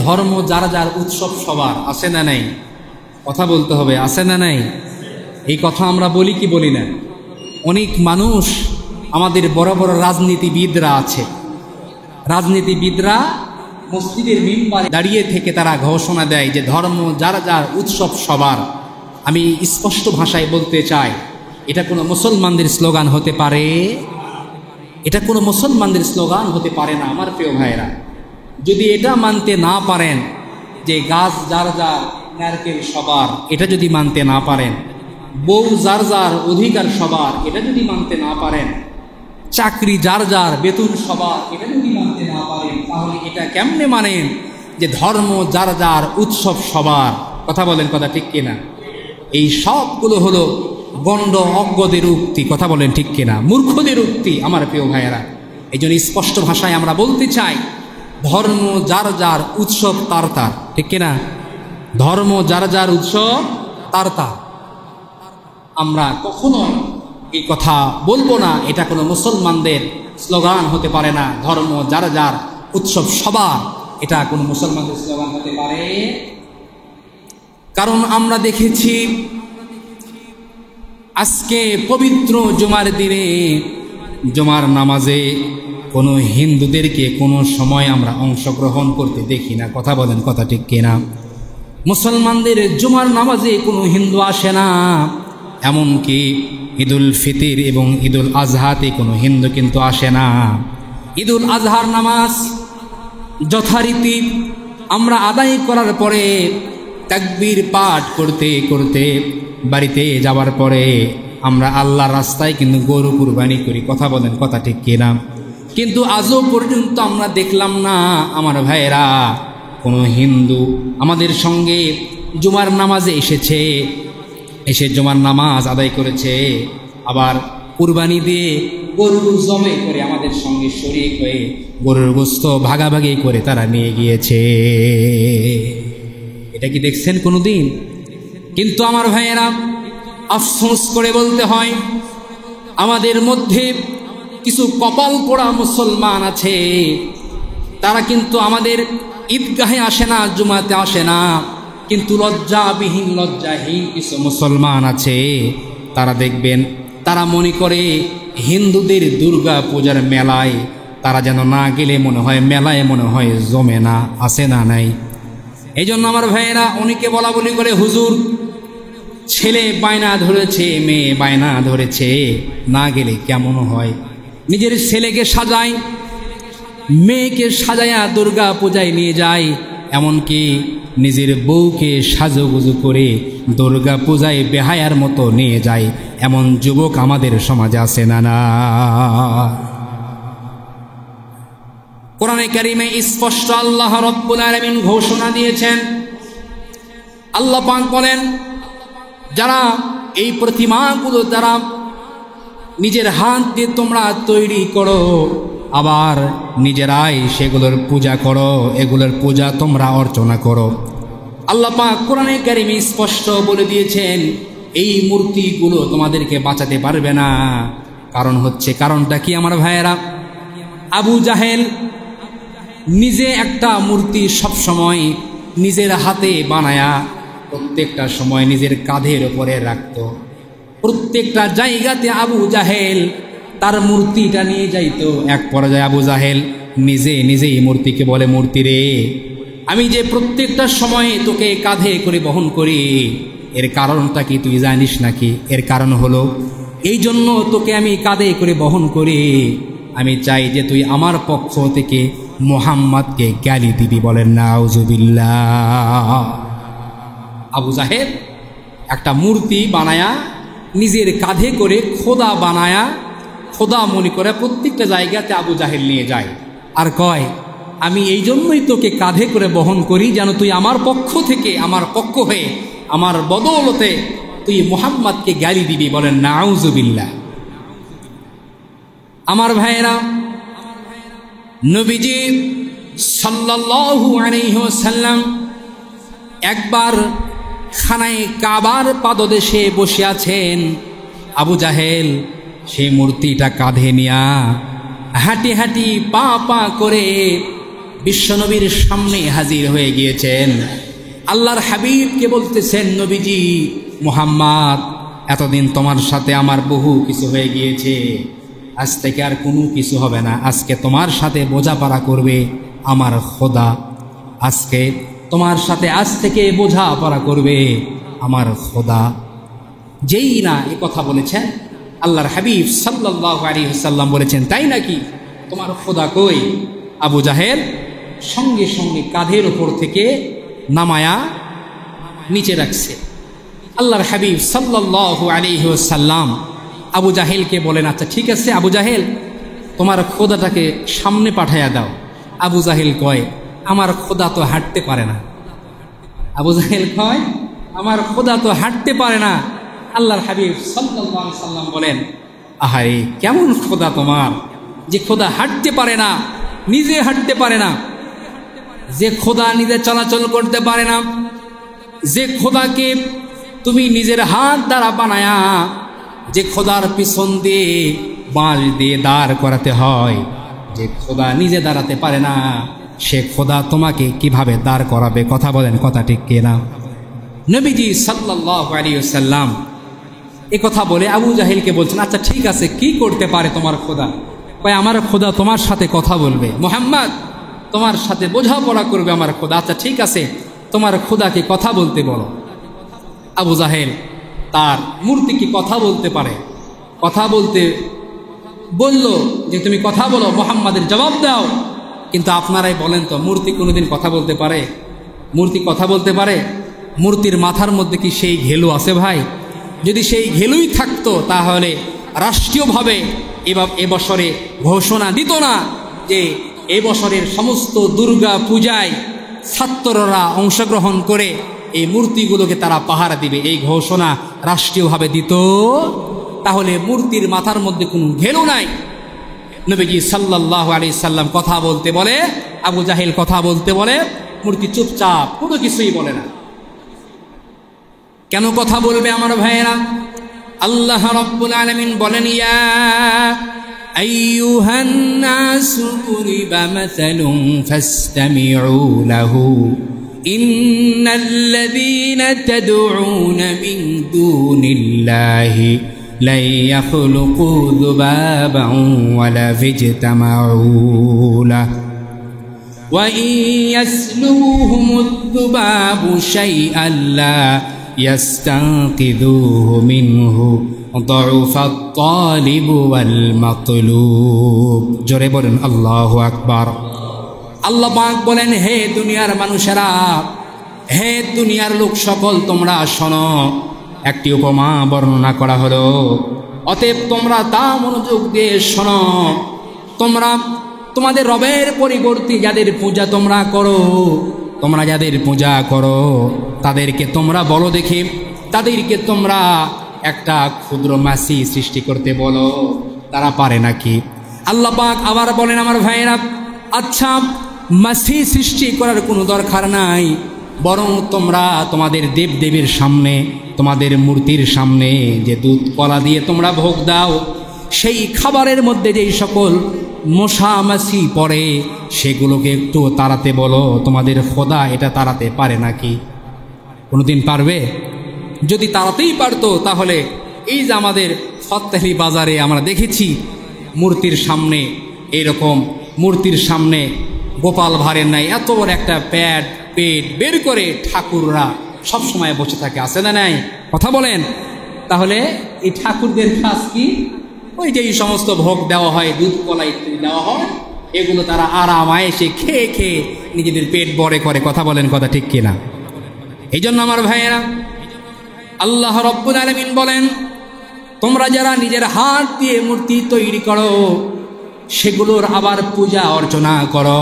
ধর্ম যার যার উৎসব সবার, আছে না নাই? কথা বলতে হবে, আছে না নাই? এই কথা আমরা বলি কি বলি না? অনেক মানুষ, আমাদের বড় বড় রাজনীতিবিদরা আছে, রাজনীতিবিদরা মসজিদের মিম্বারে দাঁড়িয়ে থেকে তারা ঘোষণা দেয় যে ধর্ম যার যার উৎসব সবার। আমি স্পষ্ট ভাষায় বলতে চাই, এটা কোনো মুসলমানদের স্লোগান হতে পারে? এটা কোনো মুসলমানদের স্লোগান হতে পারে না আমার প্রিয় ভাইরা। যদি এটা মানতে না পারেন যে গাছ যার যার, নারকেল সবার, এটা যদি মানতে না পারেন, বউ যার যার, অধিকার সবার, এটা যদি মানতে না পারেন, চাকরি যার যার, বেতন সবার, এটা যদি মানতে না পারেন, তাহলে এটা কেমনে মানেন যে ধর্ম যার যার, উৎসব সবার? কথা বলেন, কথা ঠিক কিনা? এই সবগুলো হলো গণ্ড অজ্ঞদের উক্তি। কথা বলেন ঠিক কিনা? মূর্খদের উক্তি আমার প্রিয় ভাইয়েরা। এই জন্য স্পষ্ট ভাষায় আমরা বলতে চাই, ধর্ম যার যার, উৎসব তার তার। ঠিক কিনা? ধর্ম যার যার, উৎসব তার তার। আমরা কখনো এই কথা বলবো না, এটা কোনো মুসলমানদের স্লোগান হতে পারে না। ধর্ম যার যার, উৎসব সবার, এটা কোনো মুসলমানদের স্লোগান হতে পারে? কারণ আমরা দেখেছি আজকে পবিত্র জুমার দিনে, জুমার নামাজে কোনো হিন্দুদেরকে কোনো সময় আমরা অংশগ্রহণ করতে দেখি না। কথা বলেন, কথা ঠিক কিনা? মুসলমানদের জুমার নামাজে কোনো হিন্দু আসে না। এমনকি ঈদুল ফিতর এবং ঈদুল আজহাতে কোনো হিন্দু কিন্তু আসে না। ঈদুল আজহার নামাজ যথারীতি আমরা আদায় করার পরে তাকবীর পাঠ করতে করতে বাড়িতে যাওয়ার পরে আমরা আল্লাহর রাস্তায় কিন্তু গরু কুরবানি করি। কথা বলেন, কথা ঠিক কিনা? কিন্তু আজও পর্যন্ত আমরা দেখলাম না আমার ভাইয়েরা, কোনো হিন্দু আমাদের সঙ্গে জুমার নামাজে এসেছে, এসে জুমার নামাজ আদায় করেছে, আবার কুরবানি দিয়ে গরু জমে করে আমাদের সঙ্গে শরীক হয়ে গরুর গোশত ভাগাভাগি করে তারা নিয়ে গিয়েছে। এটা কি দেখছেন কোনোদিন? কিন্তু আমার ভাইয়েরা, আফসোস করে বলতে হয়, আমাদের মধ্যে কিছু কপাল পোড়া মুসলমান আছে, তারা কিন্তু আমাদের ঈদগাহে আসে না, জুমাতে আসে না, কিন্তু লজ্জাহীন কিছু মুসলমান আছে, তারা দেখবেন তারা মনে করে হিন্দুদের দুর্গা পূজার মেলায় তারা যেন না গেলে মনে হয় মেলায় মনে হয় জমে না। আসে না নাই? এই জন্য আমার ভাইয়েরা অনেকে বলা বলি করে, হুজুর ছেলে বায়না ধরেছে, মেয়ে বায়না ধরেছে, না গেলে কেমন হয়? নিজের ছেলেকে সাজায়, মেয়েকে সাজায়া দুর্গা পূজায় নিয়ে যায়, এমনকি নিজের বউকে সাজুগুজু করে দুর্গা পূজায় বেহায়ার মতো নিয়ে যায়। এমন যুবক আমাদের সমাজে আছে না? না, কোরআনে কারিমে স্পষ্ট আল্লাহ রাব্বুল আলামিন ঘোষণা দিয়েছেন। আল্লাহ পাক বলেন, যারা এই প্রতিমাগুলো যারা নিজের হাত দিয়ে তোমরা তৈরি করো, আবার নিজেরাই সেগুলোর পূজা করো, এগুলোর পূজা তোমরা অর্চনা করো, আল্লাহ পাক কোরআনে কারিমে স্পষ্ট বলে দিয়েছেন এই মূর্তিগুলো তোমাদেরকে বাঁচাতে পারবে না। কারণ হচ্ছে, কারণটা কি আমার ভাইয়েরা? আবু জাহেল নিজে একটা মূর্তি সব সময় নিজের হাতে বানায়া প্রত্যেকটা সময় নিজের কাঁধের উপরে রাখত। প্রত্যেকটা জায়গাতে আবু জাহেল তার মূর্তিটা নিয়ে যাইতো। এক পর্যায়ে আবু জাহেল নিজেই মূর্তিকে বলে, মূর্তি রে, আমি যে প্রত্যেকটা সময়ে তোকে কাঁধে করে বহন করি, এর কারণটা কি তুই জানিস নাকি? এর কারণ হলো, এই জন্য তোকে আমি কাঁধে করে বহন করি, আমি চাই যে তুই আমার পক্ষ থেকে মুহাম্মদকে গালি দিবি। বলেন নাউজুবিল্লাহ। আবু জাহেল একটা মূর্তি বানায়া নিজের কাঁধে করে খোদা বানায়া, খোদা মনে করে প্রত্যেকটা জায়গাতে আবু জাহেল নিয়ে যায়, আর কয় আমি এই জন্যই তোকে কাঁধে করে বহন করি যেন তুই আমার পক্ষ থেকে, আমার পক্ষ হয়ে, আমার বদৌলতে তুই মুহাম্মদকে গালি দিবি। বলেন নাউজুবিল্লাহ। আমার ভাইয়েরা, নবীজি সাল্লাল্লাহু আলাইহি ওয়াসাল্লাম একবার খানায় কাবার পাদদেশে বসে আছেন। আবু জাহেল সেই মূর্তিটা কাঁধে নিয়া হাঁটি হাঁটি পা পা করে বিশ্বনবীর সামনে হাজির হয়ে গিয়েছেন। আল্লাহর হাবিবকে বলতেছেন, নবীজি মুহাম্মদ, এতদিন তোমার সাথে আমার বহু কিছু হয়ে গিয়েছে, আজ থেকে আর কোনো কিছু হবে না। আজকে তোমার সাথে বোঝাপড়া করবে আমার খোদা। আজকে তোমার সাথে আজ থেকে বোঝাপড়া করবে আমার খোদা। যেই না এ কথা বলেছেন, আল্লাহর হাবিব সাল্লাল্লাহু আলাইহি ওয়াসাল্লাম বলেছেন, তাই নাকি, তোমার খোদা কই? আবু জাহেল সঙ্গে সঙ্গে কাঁধের ওপর থেকে নামায়া নিচে রাখছে। আল্লাহর হাবিব সাল্লাল্লাহু আলাইহি ওয়াসাল্লাম আবু জাহেলকে বলেন, আচ্ছা ঠিক আছে আবু জাহেল, তোমার খোদাটাকে সামনে পাঠাইয়া দাও। আবু জাহেল কয়, আমার খোদা তো হাঁটতে পারে না। আবু জাহেল কয়, আমার খোদা তো হাঁটতে পারে না। আল্লাহর হাবিব সাল্লাল্লাহু আলাইহি ওয়াসাল্লাম বলেন, আহারে কেমন খোদা তোমার, যে খোদা হাঁটতে পারে না, নিজে হাঁটতে পারে না, যে খোদা নিজে চলাচল করতে পারে না, যে খোদাকে তুমি নিজের হাত দ্বারা বানায়া, যে খোদার পিছন দিয়ে বাঁশ দিয়ে দাঁড় করাতে হয়, যে খোদা নিজে দাঁড়াতে পারে না, সে খোদা তোমাকে কিভাবে দাঁড় করাবে? কথা বলেন, কথা ঠিক কিনা? নবীজি সাল্লাল্লাহু আলাইহি ওয়াসাল্লাম এ কথা বলে আবু জাহেলকে বলছেন, আচ্ছা ঠিক আছে, কি করতে পারে তোমার খোদা? কয়, আমার খোদা তোমার সাথে কথা বলবে, মুহাম্মদ তোমার সাথে বোঝাপড়া করবে আমার খোদা। আচ্ছা ঠিক আছে, তোমার খোদাকে কথা বলতে বলো। আবু জাহেল তার মূর্তি কি কথা বলতে পারে? কথা বলতে বলল যে তুমি কথা বলো, মুহাম্মাদের জবাব দাও। কিন্তু আপনারাই বলেন তো, মূর্তি কোনোদিন কথা বলতে পারে? মূর্তি কথা বলতে পারে? মূর্তির মাথার মধ্যে কি সেই ঘেলু আছে ভাই? যদি সেই ঘেলুই থাকতো তাহলে রাষ্ট্রীয়ভাবে এবছরে ঘোষণা দিত না যে এবছরের সমস্ত দুর্গা পূজায় ছাত্ররা অংশগ্রহণ করে এই মূর্তিগুলোকে তারা পাহারা দিবে, এই ঘোষণা রাষ্ট্রীয়ভাবে দিত। তাহলে মূর্তির মাথার মধ্যে কোনো ঘেলু নাই। নবীজি সাল্লাল্লাহু আলাইহি সাল্লাম কথা বলতে বলে, আবু জাহেল কথা বলতে বলে, মূর্তি চুপচাপ, কোনো কিছুই বলে না। কেন কথা বলবে আমার ভাইয়েরা? আল্লাহ রাব্বুল আলামিন বলেন, ইয়া আইয়ুহান নাসু দুরিবা মাসালুন ফাসতামিউ লাহু ইন্নাল্লাযীনা তাদউনা মিন দুনিল্লাহি লা ইয়াখলুকু যুবাবান ওয়ালা ইজতামাউ লাহু ওয়া ইন ইয়াসলুবহুমুদ যুবাবু শাইআন লা ইয়াস্তানকিযুহু মিনহু দাউফাত তালিবু ওয়াল মাতলুব। জোরে বলেন আল্লাহু আকবার। আল্লাহ পাক বলেন, হে দুনিয়ার মানুষেরা, হে দুনিয়ার লোক সকল, তোমরা শোনো, একটি উপমা বর্ণনা করা হলো, অতএব তোমরা তা মনোযোগ দিয়ে শোনো। তোমরা তোমাদের রবের পরিবর্তে যাদের পূজা তোমরা করো, তোমরা যাদের পূজা করো তাদেরকে তোমরা বলো দেখি, তাদেরকে তোমরা একটা ক্ষুদ্র মাছি সৃষ্টি করতে বলো, তারা পারে নাকি? আল্লাহ পাক আবার বলেন, আমার ভাইয়েরা, আচ্ছা মাছি সৃষ্টি করার কোনো দরকার নাই, বরং তোমরা তোমাদের দেবদেবীর সামনে, তোমাদের মূর্তির সামনে যে দুধ কলা দিয়ে তোমরা ভোগ দাও, সেই খাবারের মধ্যে যেই সকল মশা মাছি পড়ে সেগুলোকে একটু তাড়াতে বলো, তোমাদের খোদা এটা তাড়াতে পারে নাকি? কোনোদিন পারবে? যদি তাড়াতেই পারতো তাহলে এই যে আমাদের ফতেহালি বাজারে আমরা দেখেছি মূর্তির সামনে, এরকম মূর্তির সামনে গোপাল ভাঁড়ের নাই এত বড় একটা পেট বের করে ঠাকুররা সবসময় বসে থাকে, আছে না নাই? কথা বলেন। তাহলে এই ঠাকুরদের কাজ কি? ওই যে এই সমস্ত ভোগ দেওয়া হয়, দুধ কলা ইত্যাদি দেওয়া হয়, এগুলো তারা আরাম আয়েসে খেয়ে খেয়ে নিজেদের পেট বড় করে। কথা বলেন, কথা ঠিক কিনা? এই জন্য আমার ভাইয়েরা, আল্লাহ রাব্বুল আলামিন বলেন, তোমরা যারা নিজের হাত দিয়ে মূর্তি তৈরি করো, সেগুলোর আবার পূজা অর্চনা করো,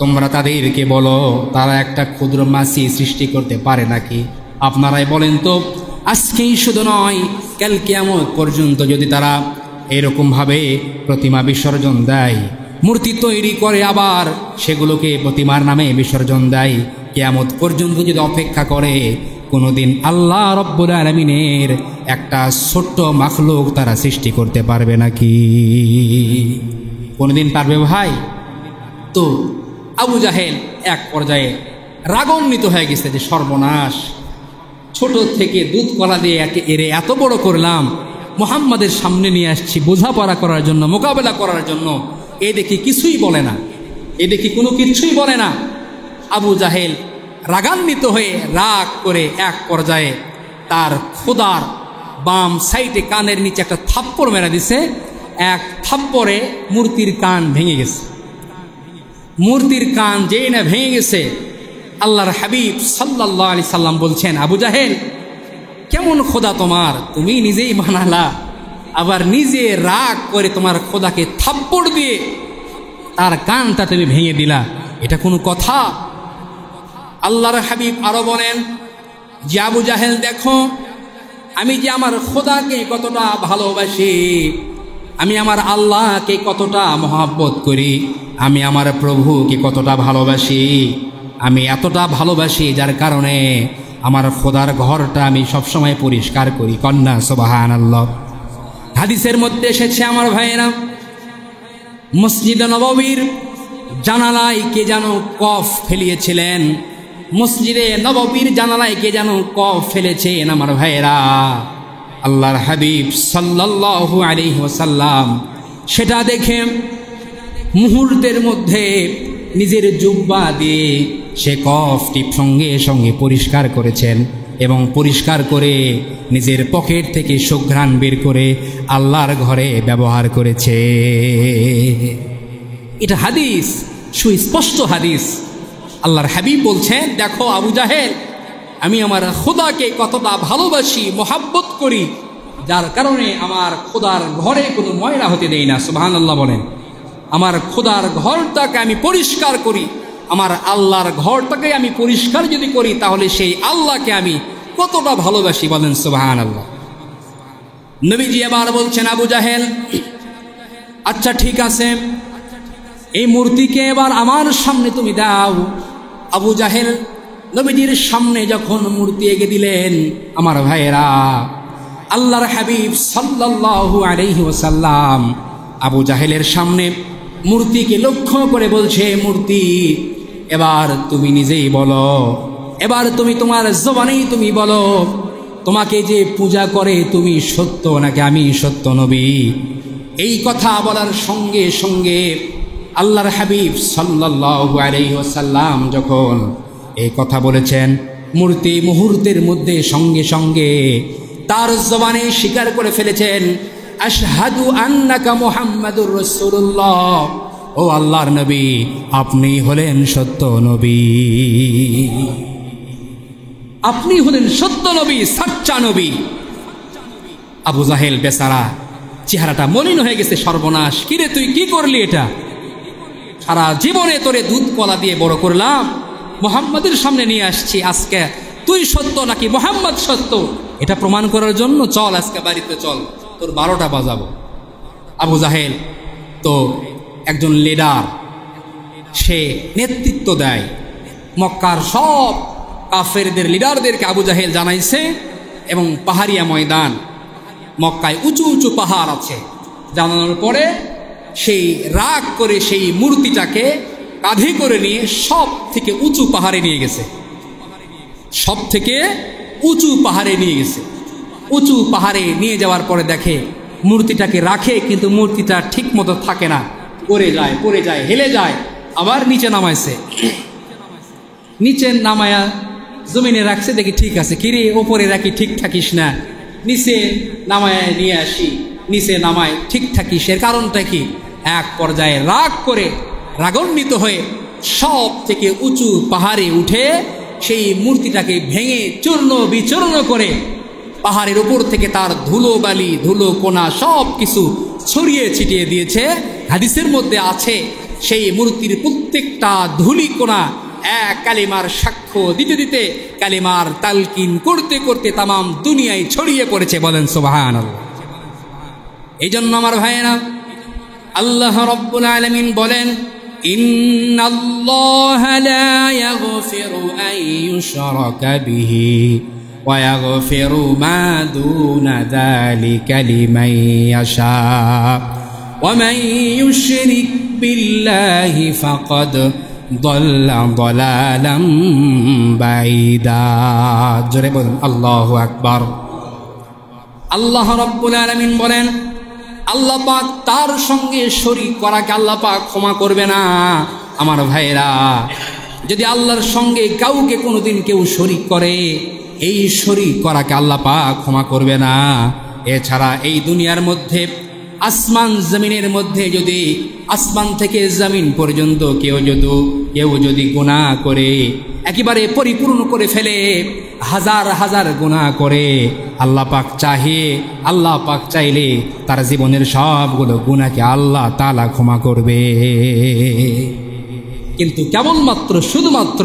তোমরা তাদেরকে বলো তারা একটা ক্ষুদ্র মাছি সৃষ্টি করতে পারে নাকি? আপনারাই বলেন তো, আজকেই শুধু নয়, কাল কিয়ামত পর্যন্ত যদি তারা এরকমভাবে প্রতিমা বিসর্জন দেয়, মূর্তি তৈরি করে আবার সেগুলোকে প্রতিমার নামে বিসর্জন দেয়, কিয়ামত পর্যন্ত যদি অপেক্ষা করে, কোনোদিন আল্লাহ রব্বুল আলামিনের একটা ছোট্ট মাখলুক তারা সৃষ্টি করতে পারবে নাকি? কোনোদিন পারবে ভাই? তো আবু জাহেল এক পর্যায়ে রাগান্বিত হয়ে গেছে যে সর্বনাশ, ছোট থেকে দুধ কলা দিয়ে এরে এত বড় করলাম, মুহাম্মাদের সামনে নিয়ে আসছি বোঝাপড়া করার জন্য, মোকাবেলা করার জন্য, এ দেখি কিছুই বলে না, এ দেখি কোনো কিছুই বলে না। আবু জাহেল রাগান্বিত হয়ে রাগ করে এক পর্যায়ে তার খোদার বাম সাইডে কানের নিচে একটা থাপ্পড় মেরে দিছে। এক থাপ্পড়ে মূর্তির কান ভেঙে গেছে। মূর্তির কান যেই না ভেঙে গেছে, আল্লাহর হাবিব সাল্লাল্লাহু আলাইহি সাল্লাম বলছেন, আবু জাহেল কেমন খোদা তোমার, তুমি নিজেই বানালা, আবার নিজে রাগ করে তোমার খোদাকে থাপ্পড় দিয়ে তার কানটা তুমি ভেঙে দিলা, এটা কোনো কথা? আল্লাহর হাবিব আরো বলেন যে আবু জাহেল দেখো, আমি যে আমার খোদাকে কতটা ভালোবাসি, আমি আমার আল্লাহকে কতটা মহব্বত করি, আমি আমার প্রভুকে কতটা ভালোবাসি, আমি এতটা ভালোবাসি যার কারণে আমার খোদার ঘরটা আমি সবসময় পরিষ্কার করি। কন্যা সুবহানাল্লাহ। হাদিসের মধ্যে এসেছে আমার ভাইয়েরা, মসজিদে নববীর জানালায় কে যেন কফ ফেলিয়েছিলেন, মসজিদে নববীর জানালায় কে যেন কফ ফেলেছেন আমার ভাইয়েরা। আল্লাহর হাবিব সাল্লাল্লাহু আলাইহি ওয়াসাল্লাম সেটা দেখে মুহূর্তের মধ্যে নিজের জুব্বা দিয়ে সে কফটি সঙ্গে সঙ্গে পরিষ্কার করেছেন এবং পরিষ্কার করে নিজের পকেট থেকে সুঘ্রাণ বের করে আল্লাহর ঘরে ব্যবহার করেছে। এটা হাদিস, সুস্পষ্ট হাদিস। আল্লাহর হাবিব বলছেন, দেখো আবু জাহেল, আমি আমার খোদাকে কতটা ভালোবাসি, মহাব্বত করি, যার কারণে আমার খোদার ঘরে কোনো ময়লা হতে দেই না। সুবহানাল্লাহ বলেন। আমার খোদার ঘরটাকে আমি পরিষ্কার করি, আমার আল্লাহর ঘরটাকে আমি পরিষ্কার যদি করি, তাহলে সেই আল্লাহকে আমি কতটা ভালোবাসি, বলেন সুবহানাল্লাহ। নবীজি এবার বলছেন, আবু জাহেল আচ্ছা ঠিক আছে, এই মূর্তিকে এবার আমার সামনে তুমি দাও। আবু জাহেল নবীজির সামনে যখন মূর্তি এগিয়ে দিলেন, আমার ভাইয়েরা, আল্লাহর হাবিব সাল্লাল্লাহু আলাইহি ওয়াসাল্লাম আবু জাহেলের সামনে মূর্তিকে লক্ষ্য করে বলছে, মূর্তি এবার তুমি নিজেই বলো, এবার তুমি তোমার জবানেই তুমি বলো, তোমাকে যে পূজা করে তুমি সত্য নাকি আমি সত্য নবী? এই কথা বলার সঙ্গে সঙ্গে আল্লাহর হাবিব সাল্লাল্লাহু আলাইহি ওয়াসাল্লাম যখন এই কথা বলেছেন, মূর্তি মুহূর্তের মধ্যে সঙ্গে সঙ্গে তার জবানে স্বীকার করে ফেলেছেন, আশহাদু আন্নাকা মুহাম্মাদুর রাসূলুল্লাহ, ও আল্লাহর নবী, আপনি হলেন সত্য নবী, আপনি হলেন সত্য নবী, সাচ্চা নবী। আবু জাহেল বেচারা চেহারাটা মলিন হয়ে গেছে, সর্বনাশ, কিরে তুই কি করলি? এটা সারা জীবনে তোরে দুধ কলা দিয়ে বড় করলাম, মুহাম্মাদের সামনে নিয়ে আসছি, আজকে তুই সত্য নাকি মুহাম্মদ সত্য এটা প্রমাণ করার জন্য চল আজকে বাড়িতে চল, তোর 12টা বাজাবো। আবু জাহেল তো একজন লিডার, সে নেতৃত্ব দেয়। মক্কার সব কাফেরদের লিডারদেরকে আবু জাহেল জানাইছে, এবং পাহাড়িয়া ময়দান, মক্কায় উঁচু উঁচু পাহাড় আছে, জানানোর পরে সেই রাগ করে সেই মূর্তিটাকে কাঁধে করে নিয়ে সব থেকে উঁচু পাহাড়ে নিয়ে গেছে, সব থেকে উঁচু পাহাড়ে নিয়ে গেছে। উঁচু পাহাড়ে নিয়ে যাওয়ার পরে দেখে মূর্তিটাকে রাখে, কিন্তু মূর্তিটা ঠিক মতো থাকে না, পড়ে যায়, হেলে যায়, আবার নিচে নামাইছে, নিচে নামায়া জমিনে রাখছে, দেখি ঠিক আছে, কিরে ওপরে রাখি ঠিক থাকিস না, নিচে নামায় নিয়ে আসি, নিচে নামায় ঠিক থাকিস, এর কারণটা কি? এক পর্যায়ে রাগ করে রাগান্বিত হয়ে সব থেকে উঁচু পাহাড়ে উঠে সেই মূর্তিটাকে ভেঙে চূর্ণ বিচূর্ণ করে পাহাড়ের উপর থেকে তার ধুলো বালি, ধুলো কোনা সব কিছু ছড়িয়ে ছিটিয়ে দিয়েছে। হাদিসের মধ্যে আছে, সেই মূর্তির প্রত্যেকটা ধুলি কোনা এক কালিমার সাক্ষ্য দিতে দিতে, কালিমার তালকিন করতে করতে তামাম দুনিয়ায় ছড়িয়ে পড়েছে, বলেন সুবহানাল্লাহ। এই জন্য আমার ভাইয়েরা, আল্লাহ রাব্বুল আলামিন বলেন, ইন্নাল্লাহা লা ইয়াগফিরু আন ইউশরাকা বিহি ওয়া ইয়াগফিরু মা দুনা যালিকা লিমান ইয়াশা ওয়া মান ইউশরিক বিল্লাহি ফাকাদ ضل ضلالا بعيدا জোরে বলুন আল্লাহু আকবার। আল্লাহ রাব্বুল আলামিন বলেন আল্লাহ পাক তার সঙ্গে শরীক করাকে আল্লাহ পাক ক্ষমা করবে না। আমার ভাইরা, যদি আল্লাহর সঙ্গে কাউকে কোনোদিন কেউ শরীক করে, এই শরীক করাকে আল্লাহ পাক ক্ষমা করবে না। এছাড়া এই দুনিয়ার মধ্যে আসমান জমিনের মধ্যে যদি আসমান থেকে জমিন পর্যন্ত কেউ যদি গুনাহ করে একেবারে পরিপূর্ণ করে ফেলে, হাজার হাজার গুনাহ করে, আল্লাহ পাক চাইলে তার জীবনের সবগুলো গুনাহকে আল্লাহ তাআলা ক্ষমা করবে। কিন্তু কেবলমাত্র শুধুমাত্র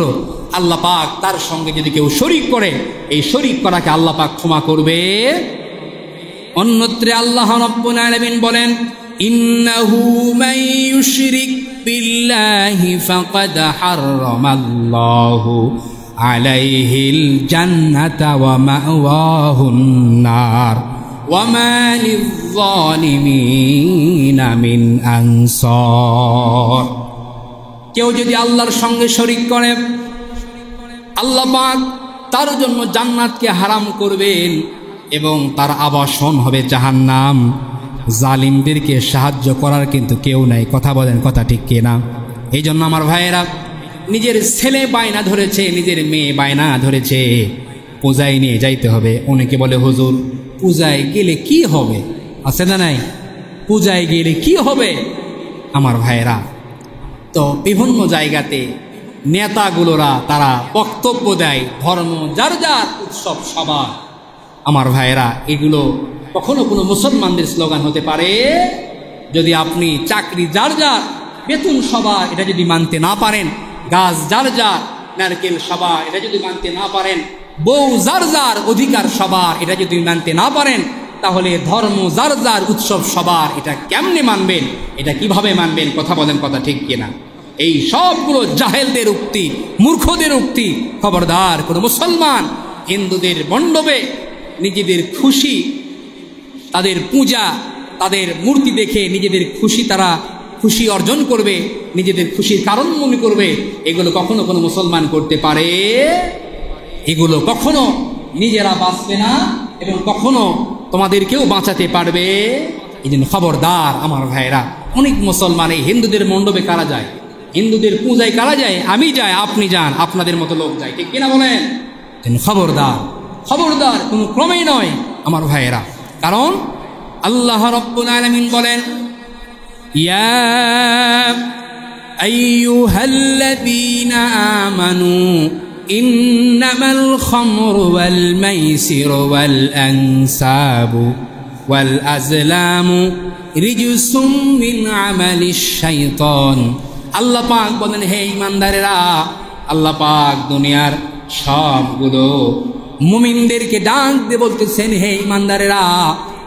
আল্লাহ পাক তার সঙ্গে যদি কেউ শরীক করে, এই শরীক করাকে আল্লাহ পাক ক্ষমা করবে। অন্যত্রে আল্লাহ রাব্বুল আলামিন বলেন ইন্নাহু মান ইউশরিক বিল্লাহি ফাকাদ হারামাল্লাহু আলাইহিল জান্নাতা ওয়া মাওয়াহুন নার ওয়া মা লিয-যালিমিনা মিন আনসার। কেউ যদি আল্লাহর সঙ্গে শরীক করে, আল্লাহ পাক তার জন্য জান্নাতকে হারাম করবেন এবং তার আবাসন হবে জাহান্নাম। জালিমদেরকে সাহায্য করার কিন্তু কেউ নাই। কথা বলেন, কথা ঠিক কিনা? এই জন্য আমার ভাইয়েরা, নিজের ছেলে বায়না ধরেছে, নিজের মেয়ে বায়না ধরেছে পূজায় নিয়ে যাইতে হবে। অনেকে বলে হুজুর পূজায় গেলে কি হবে? আছে না নাই? পূজায় গেলে কি হবে? আমার ভাইয়েরা, তো বিভিন্ন জায়গাতে নেতাগুলোরা তারা বক্তব্য দেয়, ধর্ম যার যার, উৎসব সবার। আমার ভাইয়েরা, এগুলো কখনো কোনো মুসলমানদের স্লোগান হতে পারে? যদি আপনি চাকরি যার যার, বেতন সবার, এটা যদি মানতে না পারেন, গাছ যার যার, নারকেল সবার, এটা যদি মানতে না পারেন, বউ যার যার, অধিকার সবার, এটা যদি মানতে না পারেন, তাহলে ধর্ম যার যার, উৎসব সবার, এটা কেমনে মানবেন? এটা কিভাবে মানবেন? কথা বলেন, কথা ঠিক কিনা? এই সবগুলো জাহেলদের উক্তি, মূর্খদের উক্তি। খবরদার, কোনো মুসলমান হিন্দুদের মণ্ডপে নিজেদের খুশি, তাদের পূজা, তাদের মূর্তি দেখে নিজেদের খুশি, তারা খুশি অর্জন করবে, নিজেদের খুশির কারণ মনে করবে, এগুলো কখনো কোনো মুসলমান করতে পারে? এগুলো কখনো নিজেরা বাঁচবে না এবং কখনো তোমাদেরকেও বাঁচাতে পারবে। এই জন্য খবরদার আমার ভাইরা, অনেক মুসলমান এই হিন্দুদের মণ্ডপে কারা যায়, হিন্দুদের পূজায় কারা যায়? আমি যাই, আপনি যান, আপনাদের মতো লোক যায়, ঠিক কিনা বলেন? খবরদার, খবরদার, কোনো ক্রমেই নয় আমার ভাইয়েরা। কারণ আল্লাহ রাব্বুল আলামিন বলেন ইয়া আইয়ুহাল্লাযীনা আমানু ইন্নামাল খামরু ওয়াল মাইসিরু ওয়াল আনসাবু ওয়াল আজলামু রিজসুম মিন আমালিশ শাইতান। আল্লাহ পাক বলেন, হে ঈমানদারেরা, আল্লাহ পাক দুনিয়ার সবগুলো মুমিনদেরকে ডাক দিয়ে বলতেছেন, হে ঈমানদারেরা,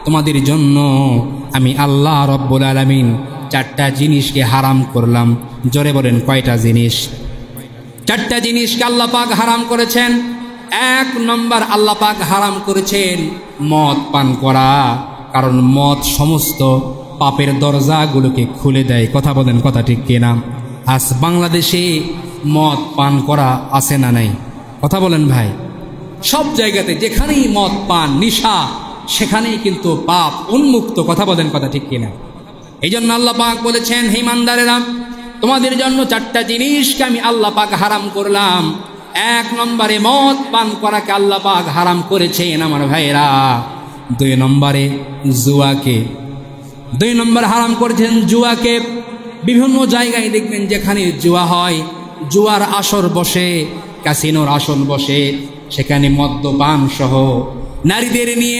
তোমাদের জন্য আমি আল্লাহ রাব্বুল আলামিন চারটা জিনিসকে হারাম করলাম। জোরে বলেন, কয়টা জিনিস? চারটা জিনিসকে আল্লাহ পাক হারাম করেছেন। এক নম্বর, আল্লাহ পাক হারাম করেছেন মদ পান করা, কারণ মদ সমস্ত পাপের দরজাগুলোকে খুলে দেয়। কথা বলেন, কথা ঠিক কিনা? আজ বাংলাদেশে মদ পান করা আছে না নাই? কথা বলেন ভাই। সব জায়গাতে যেখানেই মদ পান, নিশা, সেখানেই কিন্তু পাপ উন্মুক্ত। কথা বলেন, কথা ঠিক কিনা? এই জন্য আল্লাহ পাক বলেছেন, হে ঈমানদারেরা, তোমাদের জন্য চারটা জিনিসকে আমি আল্লাহ পাক হারাম করলাম। এক নম্বরে মদ পান করাকে আল্লাহ পাক হারাম করেছেন আমার ভাইয়েরা। দুই নম্বরে জুয়াকে, দুই নম্বর হারাম করেছেন জুয়াকে। বিভিন্ন জায়গায় দেখবেন যেখানে জুয়া হয়, জুয়ার আসর বসে, ক্যাসিনোর আসন বসে, সেখানে মদ্যপান সহ নারীদের নিয়ে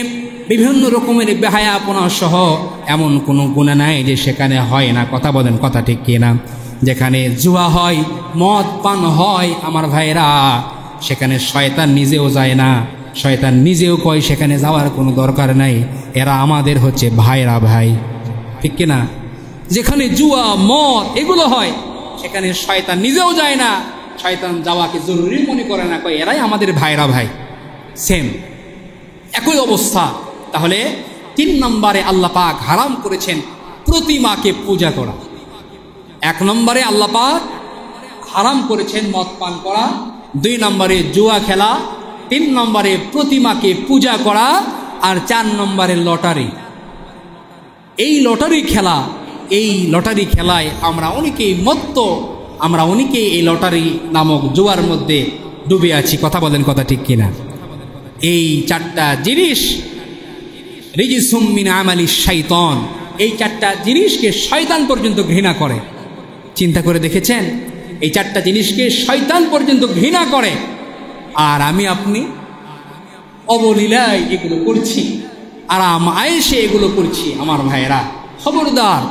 বিভিন্ন রকমের বেহায়াপনা সহ এমন কোনো গুনাহ নাই যে সেখানে হয় না। কথা বলেন, কথা ঠিক কিনা? যেখানে জুয়া হয়, মদ পান হয় আমার ভাইরা, সেখানে শয়তান নিজেও যায় না, শয়তান নিজেও কয় সেখানে যাওয়ার কোনো দরকার নাই, এরা আমাদের হচ্ছে ভাইরা ভাই, ঠিক কিনা? যেখানে জুয়া, মদ এগুলো হয়, সেখানে শয়তান নিজেও যায় না, শয়তান যাওয়াকে জরুরি মনে করে না, কয় এরাই আমাদের ভাইরা ভাই। সেম একই অবস্থা। তাহলে তিন নম্বরে আল্লাহ পাক হারাম করেছেন প্রতিমাকে পূজা করা। এক নম্বরে আল্লাহ পাক হারাম করেছেন মদ পান করা, 2 নম্বরে জুয়া খেলা, 3 নম্বরে প্রতিমাকে পূজা করা, আর 4 নম্বরে লটারি। এই লটারি খেলায় আমরা অনেকেই মত্ত, আমরা অনেকেই এই লটারি নামক জুয়ার মধ্যে ডুবে আছি। কথা বলেন, কথা ঠিক কিনা? এই 4টা জিনিস রিজিসুম মিন আমালিশ শাইতান, এই 4টা জিনিসকে শয়তান পর্যন্ত ঘৃণা করে। চিন্তা করে দেখেছেন? এই 4টা জিনিসকে শয়তান পর্যন্ত ঘৃণা করে, আর আমি আপনি অবলীলায় এগুলো করছি, আরাম আয়েশে এগুলো করছি। আমার ভাইয়েরা, খবরদার,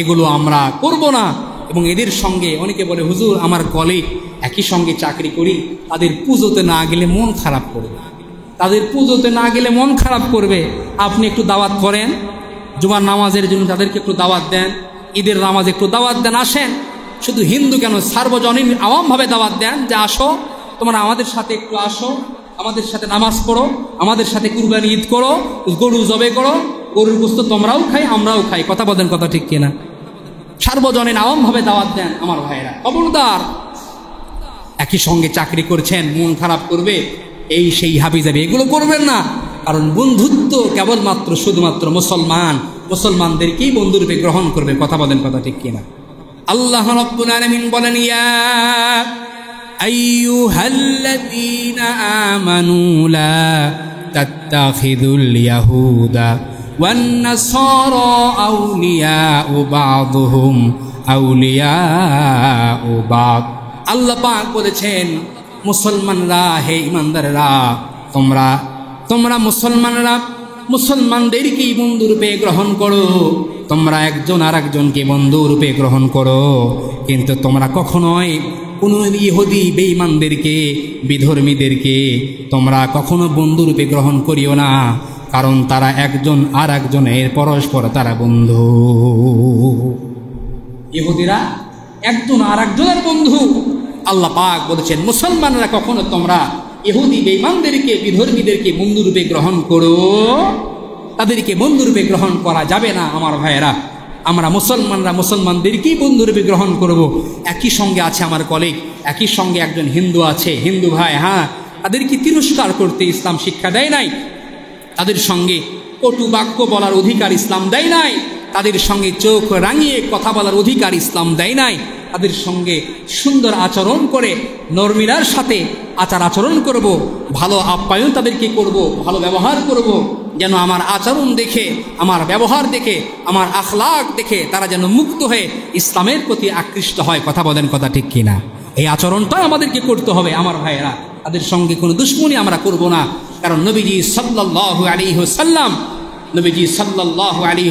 এগুলো আমরা করব না। এবং এদের সঙ্গে অনেকে বলে, হুজুর আমার কলিগ একই সঙ্গে চাকরি করি, তাদের পুজোতে না গেলে মন খারাপ করবে, তাদের পুজোতে না গেলে মন খারাপ করবে। আপনি একটু দাওয়াত করেন, জুমার নামাজের জন্য তাদেরকে একটু দাওয়াত দেন, ঈদের নামাজে একটু দাওয়াত দেন, আসেন। শুধু হিন্দু কেন, সার্বজনীন আওয়ামভাবে দাওয়াত দেন যে আসো, তোমরা আমাদের সাথে একটু আসো, আমাদের সাথে নামাজ পড়ো, আমাদের সাথে কুরবানি ঈদ করো, গরু জবে করো, গরুর গোশত তোমরাও খাই আমরাও খাই। কথা বলেন, কথা ঠিক কিনা? সার্বজনীন আওয়ামভাবে দাওয়াত দেন। আমার ভাইয়েরা, খবরদার, একই সঙ্গে চাকরি করছেন, মন খারাপ করবে, এই সেই হাবি যাবে, এগুলো করবেন না। কারণ বন্ধুত্ব কেবলমাত্র শুধুমাত্র মুসলমানদেরকেই বন্ধুরূপে গ্রহণ করবে। কথা বলেন, কথা ঠিক কিনা? আল্লাহ রাব্বুল আলামিন বলেন, ইয়া আইয়ুহাল্লাযীনা আমানু লা তাত্তাখিযুল ইয়াহুদা ওয়ান নাসারা আউলিয়াউ বা'দুহুম আউলিয়াউ বা'দ। আল্লাহ পাক বলেছেন, মুসলমানরা, হে ঈমানদাররা, তোমরা মুসলমানদেরকেই বন্ধুরূপে গ্রহণ করো, তোমরা একজন আর একজনকে বন্ধুরূপে গ্রহণ করো, কিন্তু তোমরা কখনোই কোনো ইহুদি বেঈমানদেরকে, বিধর্মীদেরকে তোমরা কখনো বন্ধুরূপে গ্রহণ করিও না, কারণ তারা একজন আর একজনের পরস্পর তারা বন্ধু। ইহুদিরা একজন আর একজনের বন্ধু। আল্লাহ পাক বলেছেন, মুসলমানরা কখনো তোমরা ইহুদি বেঈমানদেরকে, বিধর্মীদেরকে বন্ধুরূপে গ্রহণ করো, তাদেরকে বন্ধুরূপে গ্রহণ করা যাবে না। আমার ভাইয়েরা, আমরা মুসলমানদেরকেই বন্ধুরূপে গ্রহণ করব। একই সঙ্গে আছে আমার কলিগ, একই সঙ্গে একজন হিন্দু আছে, হিন্দু ভাই, হ্যাঁ, তাদেরকে তিরস্কার করতে ইসলাম শিক্ষা দেয় নাই, তাদের সঙ্গে কটু বাক্য বলার অধিকার ইসলাম দেয় নাই, তাদের সঙ্গে চোখ রাঙিয়ে কথা বলার অধিকার ইসলাম দেয় নাই। তাদের সঙ্গে সুন্দর আচরণ করে নরমিলার সাথে আচরণ করব, ভালো আপ্যায়ন তাদেরকে করব, ভালো ব্যবহার করব, যেন আমার আচরণ দেখে, আমার ব্যবহার দেখে, আমার আখলাক দেখে তারা যেন মুক্ত হয়ে ইসলামের প্রতি আকৃষ্ট হয়। কথা বলেন, কথা ঠিক কিনা? এই আচরণটা আমাদেরকে করতে হবে। আমার ভাইয়েরা, তাদের সঙ্গে কোনো দুশ্মনী আমরা করব না, কারণ নবীজি সাল্লাল্লাহু আলাইহি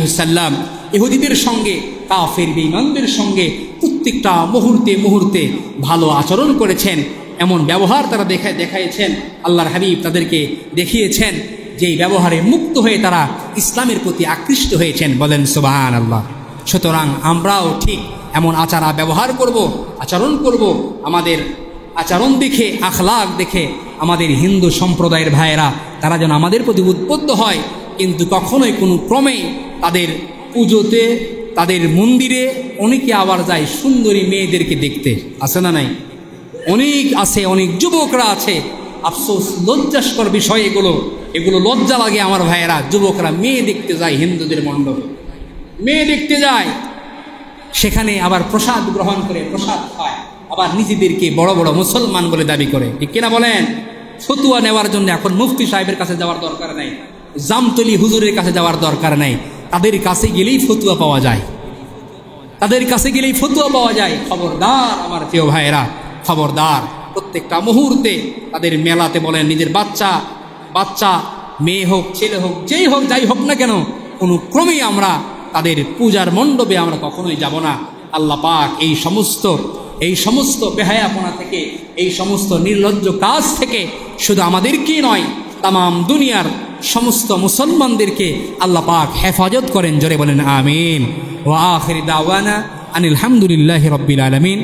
ওয়াসাল্লাম ইহুদিদের সঙ্গে, কাফের বেঈমানদের সঙ্গে প্রত্যেকটা মুহূর্তে ভালো আচরণ করেছেন, এমন ব্যবহার তারা দেখাইছেন। আল্লাহর হাবিব তাদেরকে দেখিয়েছেন যে এই ব্যবহারে মুক্ত হয়ে তারা ইসলামের প্রতি আকৃষ্ট হয়েছেন। বলেন সুবহানাল্লাহ। সুতরাং আমরাও ঠিক এমন আচরণ করব। আমাদের আচরণ দেখে, আখলাক দেখে আমাদের হিন্দু সম্প্রদায়ের ভাইয়েরা তারা যেন আমাদের প্রতি উদ্বুদ্ধ হয়, কিন্তু কখনোই কোনো ক্রমে তাদের পুজোতে, তাদের মন্দিরে অনেকে আবার যায় সুন্দরী মেয়েদেরকে দেখতে। আছে না নাই? অনেক আছে, অনেক যুবকরা আছে। আফসোস, লজ্জাস্কর বিষয় এগুলো লজ্জা লাগে আমার ভাইয়েরা। যুবকরা মেয়ে দেখতে যায়, হিন্দুদের মণ্ডপে মেয়ে দেখতে যায়, সেখানে আবার প্রসাদ গ্রহণ করে, প্রসাদ খায়, আবার নিজেদেরকে বড় বড় মুসলমান বলে দাবি করে। ঠিক কিনা বলেন? ফতুয়া নেওয়ার জন্য এখন মুফতি সাহেবের কাছে যাওয়ার দরকার নাই, জামতলি হুজুরের কাছে যাওয়ার দরকার নাই, তাদের কাছে গেলেই ফতুয়া পাওয়া যায়। খবরদার আমার প্রিয় ভাইয়েরা, খবরদার। প্রত্যেকটা মুহূর্তে তাদের মেলাতে বলেন, নিজের বাচ্চা মেয়ে হোক, ছেলে হোক, যাই হোক না কেন, কোনো ক্রমেই আমরা তাদের পূজার মণ্ডপে আমরা কখনোই যাব না। আল্লাহ পাক এই সমস্ত বেহায়াপনা থেকে, এই সমস্ত নির্লজ্জ কাজ থেকে শুধু আমাদেরকেই নয়, তামাম দুনিয়ার সমস্ত মুসলমানদেরকে আল্লাহ পাক হেফাজত করেন। জোরে বলেন আমিন। ওয়া আখির দাওয়ানা আনিল হামদুলিল্লাহি রাব্বিল আলামিন।